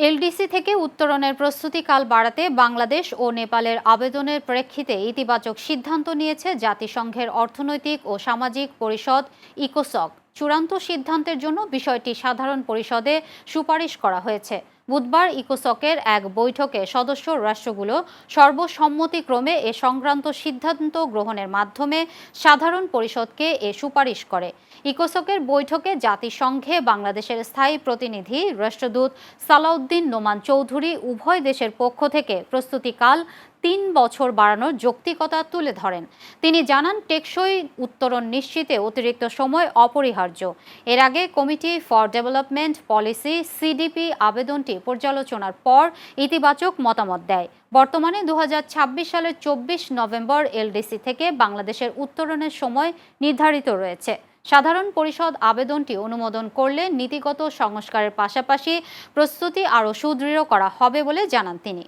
LDC থেকে উত্তরণের প্রস্তুতিকাল বাড়াতে বাংলাদেশ ও নেপালের আবেদনের প্রেক্ষিতে ইতিবাচক সিদ্ধান্ত নিয়েছে জাতিসংঘের অর্থনৈতিক ও সামাজিক পরিষদ ইকোসক। চূড়ান্ত সিদ্ধান্তের জন্য বিষয়টি সাধারণ পরিষদে সুপারিশ করা হয়েছে। বুধবার ইকোসকের এক বৈঠকে সদস্য রাষ্ট্রগুলো সর্বসম্মতিক্রমে এ সংক্রান্ত সিদ্ধান্ত গ্রহণের মাধ্যমে সাধারণ পরিষদকে এ সুপারিশ করে। ইকোসকের বৈঠকে জাতিসংঘে বাংলাদেশের স্থায়ী প্রতিনিধি রাষ্ট্রদূত সালাউদ্দিন নোমান চৌধুরী উভয় দেশের পক্ষ থেকে প্রস্তুতিকাল ৩ বছর বাড়ানোর যৌক্তিকতা তুলে ধরেন। তিনি জানান, টেকসই উত্তরণ নিশ্চিতে অতিরিক্ত সময় অপরিহার্য। এর আগে committee for development policy CDP আবেদনটি পর্যালোচনার পর ইতিবাচক মতামত দেয়। বর্তমানে ২০২৬ সালের ২৪ নভেম্বর এলডিসি থেকে বাংলাদেশের উত্তরণের সময় নির্ধারিত রয়েছে। সাধারণ পরিষদ আবেদনটি অনুমোদন করলে নীতিগত সংস্কারের পাশাপাশি প্রস্তুতি আরও সুদৃঢ় করা হবে বলে জানান তিনি।